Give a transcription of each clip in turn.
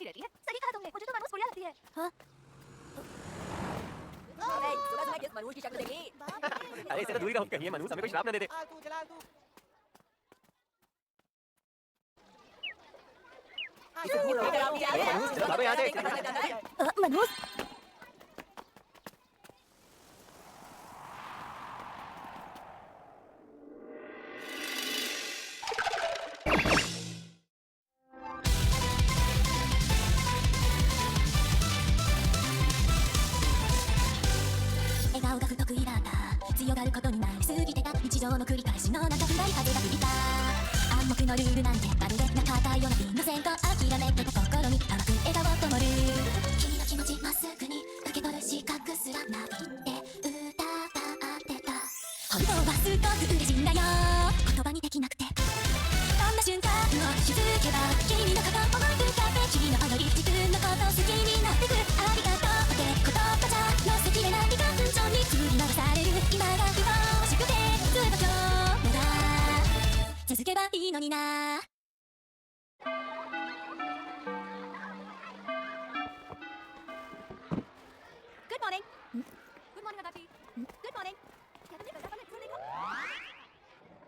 करती रहती है। सही कहा तुमने, मुझे तो मनहूस बढ़िया लगती है। हाँ? सुबह किस मनहूस की शक्ल देखी? अरे इससे तो दूर ही रहो, कहीं मनहूस हमें कोई श्राप न दे दे। तू चला तू। मनहूस चलो भागो यहाँ से। मनहूसのルールなんてまるでなかったようなイノセント諦めてた心に甘く笑顔灯る君の気持ちまっすぐに受け取る資格すらないって歌ってた本当はすごく嬉しいんだよ言葉にできなくてどんな瞬間を気づけば君のこと思い浮かべ君の踊り自分のこと好きになってくありがとうって言葉じゃ乗せきれない感情に振り回される今が愛おしくてずっと今日もだ続けばいいのになGood morning. Good morning अदाती. Good morning. क्या तुमने कल का एपिसोड देखा?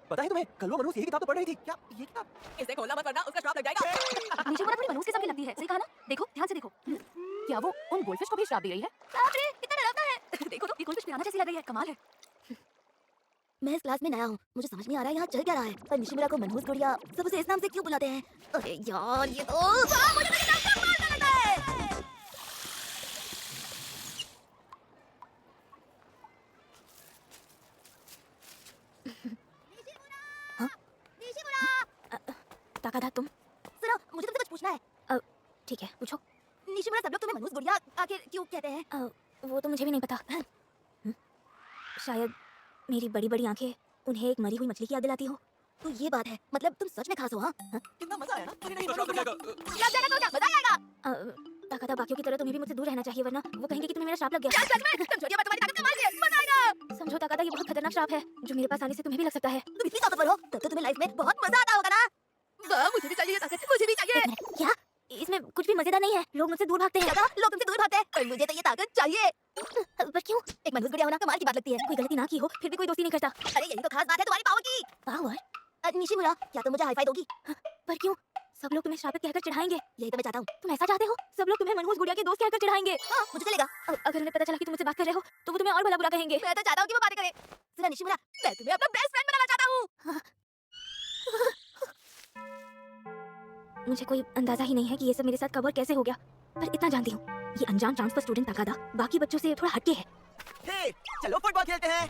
पता है तुम्हें, कल वो मनहूस यही किताब तो पढ़ रही थी। क्या ये किताब? इसे खोलना मत वरना उसका श्राप लग जाएगा। निशिमुरा थोड़ी मनहूस किस्म की लगती है, सही कहा ना? देखो, ध्यान से देखो. क्या वो उन गोल्डफिश को भी श्राप दे रही है? बाप रे, कितना डरावना है. देखो तो, ये गोल्डफिश पिराना जैसी लग रही है, कमाल है. मैं इस क्लास में नया हूँ, मुझे समझ नहीं आ रहा है यहाँ चल क्या रहा है। पर निशिमुरा को मनहूस गुड़िया सब उसे इस नाम से क्यों बुलाते हैं? अरे यार ये तो मुझे मेरी नाक का मार लगता है। हाँ? ताकादा तुम? सुनो, मुझे तुमसे कुछ पूछना है। ठीक है, पूछो। निशिमुरा सब लोग तुम्हें मनहूस गुड़िया आखिर क्यों कहते हैं? वो तो मुझे भी नहीं पता। शायद मेरी बड़ी बड़ी आंखें उन्हें एक मरी हुई मछली की याद दिलाती हो। तो ये बात है, मतलब तुम सच में खास हो? हाँ, कितना मजा आया ना? अरे नहीं तो श्राप लग जाएगा। लग जाएगा तो क्या मजा आएगा? ताकादा बाकियों की तरह तुम्हें भी मुझसे दूर रहना चाहिए, वरना वो कहेंगे कि तुम्हें मेरा श्राप लग गया। सच में तुम छोटी तुम्हारी ताकत कमाल है, मजा आएगा। समझो ताकादा, ये बहुत खतरनाक श्राप है जो मेरे पास आने से तुम्हें भी लग सकता है। तुम इतनी ताकतवर हो, तब तो तुम्हें लाइफ में बहुत मजा आता होगा ना? वाह, मुझे भी चाहिए ताकत, मुझे भी चाहिए। क्या? इसमें कुछ भी मजेदार नहीं है, लोग मुझसे दूर भागते हैं। क्या? लोग तुमसे दूर भागते हैं, पर मुझे तो ये ताकत चाहिए। पर क्यों? एक मनहूस गुड़िया होना कमाल की बात लगती है। कोई गलती ना की हो, फिर भी कोई दोस्ती नहीं करता। अरे यही तो खास बात है तुम्हारी पावर की। पावर? निशिमुरा, क्या तुम मुझे हाई फाई दोगी? पर क्यों? सब लोग तुम्हें श्रापित कहकर चिढ़ाएंगे। यही तो मैं चाहता हूँ। तुम ऐसा चाहते हो? सब लोग तुम्हें मनहूस गुड़िया के दोस्त कहकर चिढ़ाएंगे। हाँ, मुझे चलेगा। अगर उन्हें पता चला कि तुम मुझसे बात कर रहे हो, तो वो तुम्हें और भला बुरा कहेंगे। मैं तो चाहता हूँ कि वो बातें करें। सुना निशिमुरा, मैं तुम्हें अपना बेस्ट फ्रेंड बनाना चाहता हूँ। मुझे कोई अंदाजा ही नहीं है कि ये सब मेरे साथ कब और कैसे हो गया, पर इतना जानती हूँ, ये अनजान ट्रांसफर स्टूडेंट ताकादा बाकी बच्चों से थोड़ा हटके है। हे, चलो फुटबॉल खेलते हैं।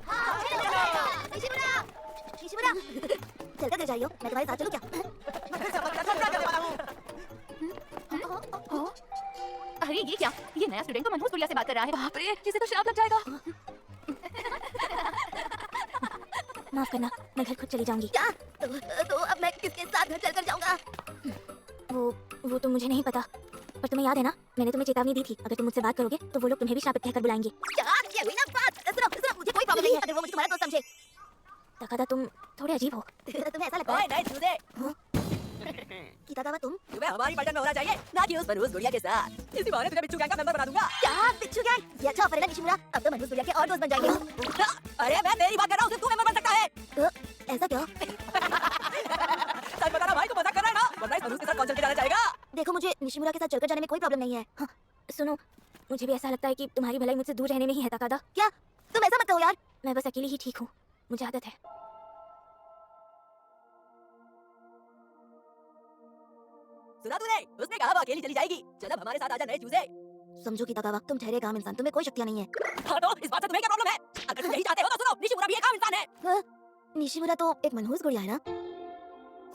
निशिमुरा, निशिमुरा, चलकर गिर जाइयो, मैं तुम्हारे साथ चलूं क्या? मैं फिर से अपना ट्राई करने वाला हूँ। अरे ये क्या? ये नया स्टूडेंट तो मनहूस गुड़िया से बात कर रहा है। बाप रे, इसे तो श्राप लग जाएगा। माफ करना, मैं घर खुद चली जाऊंगी। क्या? तो अब मैं किसके साथ घर चलकर जाऊंगा? वो तो मुझे नहीं पता, पर तुम्हें याद है ना, मैंने तुम्हें चेतावनी दी थी, अगर तुम मुझसे बात करोगे तो वो लोग तुम्हें भी श्रापित कहकर बुलाएंगे। क्या? ये हुई ना बात। सुनो, सुनो, मुझे कोई प्रॉब्लम नहीं है अगर वो मुझे तुम्हारा दोस्त समझे। ताकादा तुम थोड़े अजीब हो। तुम्हें ऐसा लगता है? नहीं चूजे। कि ताकादा तुम्हें हमारी पलटन में होना चाहिए, ना कि उस मनहूस गुड़िया के साथ। इसी बहाने तुझे बिच्छू गैंग का मेंबर बना दूंगा। क्या बिच्छू गैंग? ये अच्छा ऑफर है ना निशिमुरा, अब तो मनहूस गुड़िया के और दोस्त बन जाएंगे। अरे मैं तेरी बात कर रहा हूँ, सिर्फ तू मेंबर बन सकता है। ऐसा क्या? सच बताना भाई, को मजाक कर रहा है ना? वरना इस मनहूस के साथ कौन चल के जाना चाहेगा? देखो, मुझे निशिमुरा के साथ चलकर जाने में कोई प्रॉब्लम नहीं है। हाँ, सुनो, मुझे भी ऐसा लगता है कि तुम्हारी भलाई मुझसे दूर रहने में ही है ताकादा। क्या? तुम ऐसा मत कहो यार। मैं बस अकेली ही ठीक हूँ, मुझे आदत है। सुना तूने? उसने कहा वो अकेली चली जाएगी। चल अब हमारे साथ आजा नए चूजे। समझो कि ताकादा, तुम ठहरे काम इंसान, तुम्हें कोई शक्तियाँ नहीं है। हाँ तो इस बात से तुम्हें क्या प्रॉब्लम है? अगर तुम यही चाहते हो तो सुनो, निशिमुरा भी एक आम इंसान है। निशिमुरा तो एक मनहूस गुड़िया है ना?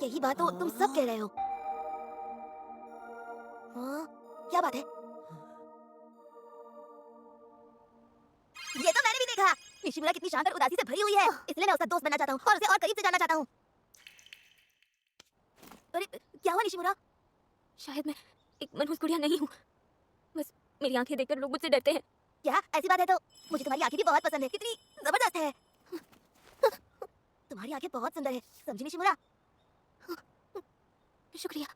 यही बात तो तुम सब कह रहे हो। हाँ, क्या बात है? ये तो मैंने भी देखा। निशिमुरा कितनी शांत और उदासी से भरी हुई है, इसलिए मैं उसका दोस्त बनना चाहता हूँ और उसे और करीब से जानना चाहता हूँ। अरे क्या हुआ निशिमुरा? शायद मैं एक मनहूस गुड़िया नहीं हूँ, बस मेरी आंखें देखकर लोग मुझसे डरते हैं। क्या ऐसी बात है? तो मुझे तुम्हारी आंखें भी बहुत पसंद है, कितनी जबरदस्त है। तुम्हारी आंखें बहुत सुंदर है, समझी निशिमुरा? शुक्रिया।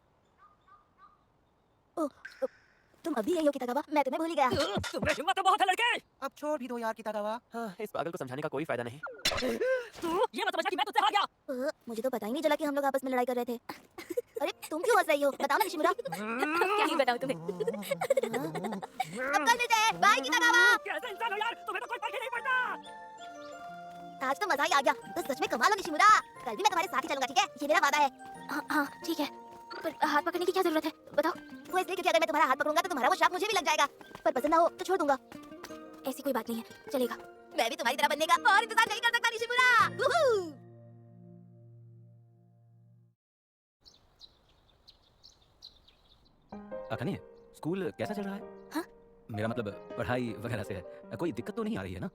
तुम अभी यही हो कितागावा, मैं तुम्हें भूल ही गया। तुम्हें हिम्मत तो बहुत है लड़के। अब छोड़ भी दो यार कितागावा। हाँ, इस पागल को समझाने का कोई फायदा नहीं। तू ये मत समझना कि मैं तुझसे हार गया। मुझे तो पता ही नहीं चला कि हम लोग आपस में लड़ाई कर रहे थे। अरे तुम क्यों हंस रही हो? बताओ ना निशिमुरा। क्या ही बताऊं तुम्हें। अब कल मिलते हैं। Bye Kitagawa. कैसे इंसान हो यार, तुम्हें तो कोई फर्क ही नहीं पड़ता। आज तो मजा ही आ गया। तो सच में कमाल हो निशिमुरा। कल भी मैं तुम्हारे साथ ही चलूंगा, ठीक है? ये मेरा वादा है। हाँ ठीक है, पर हाथ पकड़ने की क्या जरूरत है? बताओ। वो इसलिए क्योंकि अगर मैं तुम्हारा हाथ पकड़ूंगा तो तुम्हारा वो श्राप मुझे भी लग जाएगा। पर पसंद ना हो तो छोड़ दूंगा। ऐसी कोई बात नहीं है, चलेगा। मैं भी तुम्हारी तरह बनने का और इंतजार नहीं कर सकता निशिमुरा। वूहू! अकने, स्कूल कैसा चल रहा है? हाँ? मेरा मतलब पढ़ाई वगैरह से है। कोई दिक्कत तो नहीं आ रही है ना?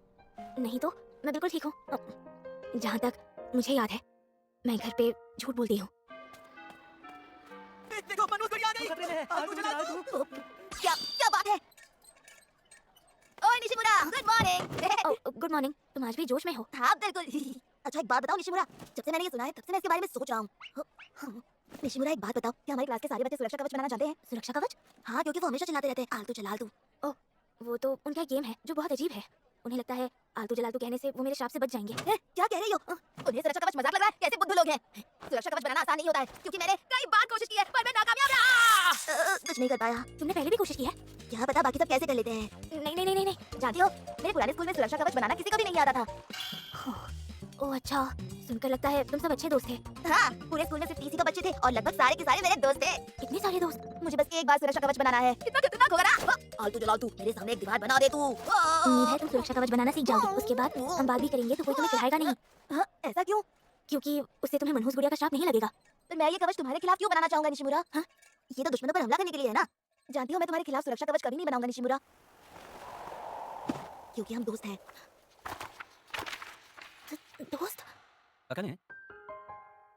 नहीं तो मैं बिल्कुल ठीक हूँ। जहाँ तक मुझे याद है, मैं घर पे झूठ बोलती हूँ। देखो मनोज गुड़िया आ गई। खतरे में है। आलू जला दो। क्या क्या बात है? ओए Nishimura, good morning. Good morning. तुम आज भी जोश में हो? हाँ बिल्कुल। अच्छा एक बात बताओ निशिमुरा, जब से मैंने ये सुना है तब से मैं इसके बारे में सोच रहा हूँ। निशिमुरा एक बात बताओ, क्या हमारी क्लास के सारे बच्चे सुरक्षा कवच बनाना चाहते हैं? सुरक्षा कवच? हाँ, क्योंकि वो हमेशा चिल्लाते रहते हैं आलतू जलालतू। ओह, वो तो उनका गेम है जो बहुत अजीब है। उन्हें लगता है आलतू जलालतू कहने से वो मेरे श्राप से बच जाएंगे। क्या कह रही हो? उन्हें सुरक्षा कवच मजाक लग रहा है? कैसे बुद्धू लोग हैं? सुरक्षा कवच बनाना आसान नहीं होता है, क्योंकि मैंने कई बार कोशिश की है पर मैं नाकामयाब रहा। कुछ नहीं कर पाया। तुमने पहले भी कोशिश की है? क्या पता बाकी सब कैसे कर लेते हैं। नहीं, जानती हो मेरे पुराने स्कूल में सुरक्षा कवच बनाना किसी को भी नहीं आता था। ओह अच्छा, सुनकर लगता है तुम सब अच्छे दोस्त थे। हाँ, पूरे स्कूल में सिर्फ 30 ही तो बच्चे थे और लगभग सारे के सारे मेरे दोस्त थे। इतने सारे दोस्त? मुझे बस एक बार सुरक्षा कवच बनाना है। कितना खतरनाक होगा ना? आलतू जलालतू, मेरे सामने एक दीवार बना दे तू। उम्मीद है तुम सुरक्षा कवच बनाना सीख जाओगे। उसके बाद हम बात भी करेंगे तो कोई तुम्हें चिढ़ाएगा नहीं। हाँ, ऐसा क्यों? क्योंकि उससे तुम्हें मनहूस गुड़िया का श्राप नहीं लगेगा। तो मैं ये कवच तुम्हारे खिलाफ क्यों बनाना चाहूंगा निशिमुरा? हाँ? ये तो दुश्मनों पर हमला करने के लिए है ना? जानती हो मैं तुम्हारे खिलाफ सुरक्षा कवच कभी नहीं बनाऊंगा निशिमुरा, क्योंकि हम दोस्त हैं। दोस्त? अकने,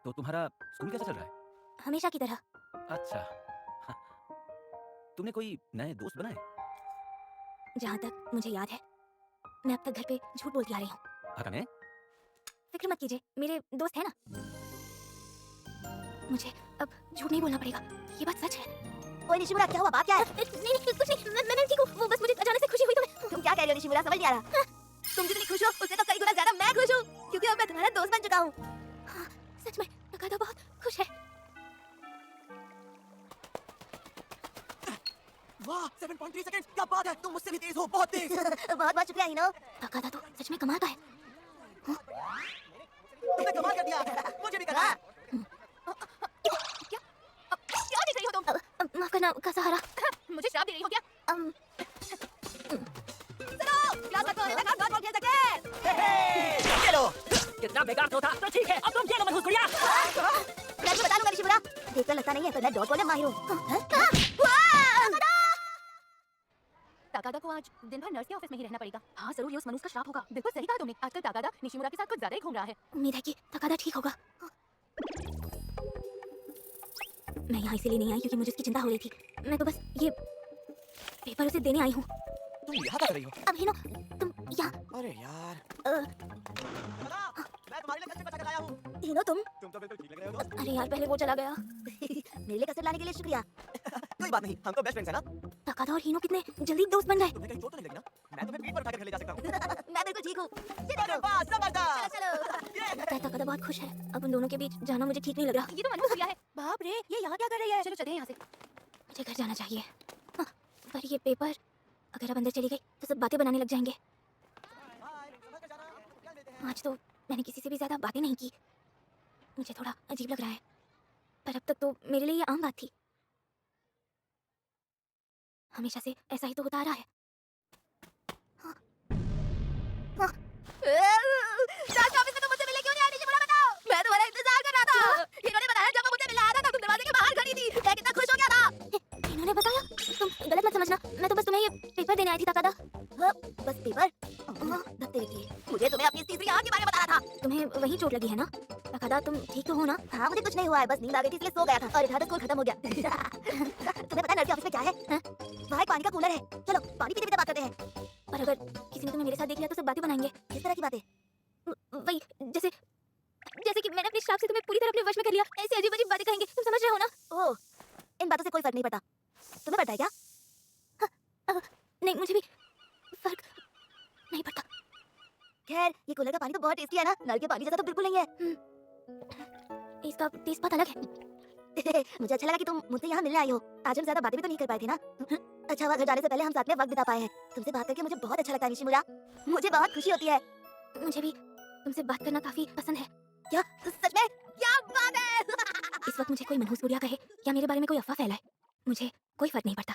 तो तुम्हारा स्कूल कैसा चल रहा है? हमेशा की तरह। अच्छा। हाँ। तुमने कोई नए दोस्त बनाए? जहाँ तक मुझे याद है, मैं अब तक घर पे झूठ बोलती आ रही हूँ। अकने, फिक्र मत कीजिए, मेरे दोस्त हैं ना। मुझे अब झूठ नहीं बोलना पड़ेगा, ये बात सच है। ओए निशिमुरा, क्या हुआ? बात क्या है? नहीं कुछ नहीं, मैं ठीक हूँ। वो बस मुझे अचानक से खुशी हुई। तुम क्या कह रही हो निशिमुरा? समझ नहीं आ रहा। तुम जितनी खुश हो उससे तो कई गुना ज्यादा मैं खुश हूँ, क्योंकि अब मैं तुम्हारा दोस्त बन चुका हूँ। हाँ, सच में तकादा बहुत खुश है। वाह, 7.3 सेकंड। क्या बात है, तुम मुझसे भी तेज हो, बहुत तेज। बहुत बहुत शुक्रिया हिनो। तकादा तो सच में कमाल का है। तुमने कमाल कर दिया। मुझे भी करना है। क्या देख रही हो तुम? माफ करना का सहारा। मुझे श्राप दे रही हो क्या? चलो क्लास खत्म होने तक हम डॉट बॉल खेल सके। चलो। कितना बेकार तो था, तो ठीक है, अब तुम खेलो मनहूस गुड़िया। मैं तो बता दूंगा निशिमुरा। देखकर लगता नहीं है पर मैं डॉट बॉल में माहिर हूँ। ताकादा को आज दिन भर नर्स के ऑफिस में ही रहना पड़ेगा। हाँ जरूर, ये उस मनुष्य का श्राप होगा। बिल्कुल सही कहा तुमने। आजकल ताकादा निशिमुरा के साथ कुछ ज्यादा ही घूम रहा है। उम्मीद है कि ताकादा ठीक होगा। मैं यहाँ इसीलिए नहीं आई क्योंकि मुझे उसकी चिंता हो रही थी। मैं तो बस ये पेपर उसे देने आई हूँ। तुम यहाँ क्या कर रही हो? अब हिनो, तुम यहाँ। अरे यार। मैं तुम्हारे लिए कसरत बचा के लाया हूँ। हिनो तुम तो बिल्कुल ठीक लग रहे हो दोस्त। अरे यार पहले वो चला गया। मेरे लिए कसरत लाने के लिए शुक्रिया। कोई बात नहीं, हम तो बेस्ट फ्रेंड्स हैं ना। ताकादा और हिनो कितने जल्दी दोस्त बन गए। तुम्हें कहीं चोट तो नहीं लगी ना? मैं तुम्हें पीठ पर उठाकर ले जा सकता हूँ। मैं बिल्कुल ठीक हूँ। अरे वाह, जबरदस्त। चलो ताकादा बहुत खुश है। अब उन दोनों के बीच जाना मुझे ठीक नहीं लग रहा। ये तो मनहूस गुड़िया है। बाप रे, ये यहाँ क्या कर रही है? चलो चलते हैं यहाँ से। मुझे घर जाना चाहिए। हाँ, पर ये पेपर अगर अब अंदर चली गई तो सब बातें बनाने लग जाएंगे। आज तो मैंने किसी से भी ज्यादा बातें नहीं की। मुझे थोड़ा अजीब लग रहा है, पर अब तक तो मेरे लिए ये आम बात थी। हमेशा से ऐसा ही तो होता आ रहा है। हाँ। हाँ। ऑफिस में तुम मुझसे मिलने क्यों नहीं आई निशिमुरा, बताओ? मैं तुम्हारा इंतजार कर रहा था। इन्होंने बताया जब वो मुझे मिलने आया था तुम दरवाजे के बाहर खड़ी थी। मैं कितना खुश हो गया था। इन्होंने बताया? तुम गलत मत समझना, मैं तो बस तुम्हें ये पेपर देने आई थी ताकादा। हाँ, बस पेपर? धत्ते रखिए। मुझे तुम्हें अपनी तीसरी आंख के बारे में बताना था। तुम्हें वही चोट लगी है ना? ताकादा तुम ठीक तो हो ना? हाँ मुझे कुछ नहीं हुआ है, बस नींद आ गई थी इसलिए सो गया था और इधर स्कूल खत्म हो गया। तुम्हें पता है नर्स के ऑफिस में क्या है? वहाँ एक पानी का कूलर है। चलो पानी पीते पीते बात करते हैं। पर अगर किसी ने तुम्हें मेरे साथ देख लिया तो सब बातें बनाएंगे। किस तरह की बातें? वही जैसे कि मैंने अपने श्राप से तुम्हें पूरी तरह अपने वश में कर लिया। ऐसी अजीब अजीब बातें कहेंगे, तुम समझ रहे हो ना? ओह, इन बातों से कोई फर्क नहीं पड़ता। तुम्हें नहीं मुझे भी फर्क नहीं पड़ता। खैर ये कूलर का पानी तो बहुत टेस्टी है ना, नल के पानी जैसा तो बिल्कुल नहीं है। इसका टेस्ट बहुत अलग है। मुझे अच्छा लगा कि तुम मुझसे यहाँ मिलने आई हो। आज हम ज्यादा बातें भी तो नहीं कर पाए थे ना। अच्छा हुआ घर जाने से पहले हम साथ में वक्त बिता पाए हैं। तुमसे बात करके मुझे बहुत अच्छा लगता है निशिमुरा, मुझे बहुत खुशी होती है। मुझे भी तुमसे बात करना काफी पसंद है। क्या सच में? क्या बात है। इस वक्त मुझे कोई मनहूस गुड़िया कहे या मेरे बारे में कोई अफवाह फैलाए, मुझे कोई फर्क नहीं पड़ता।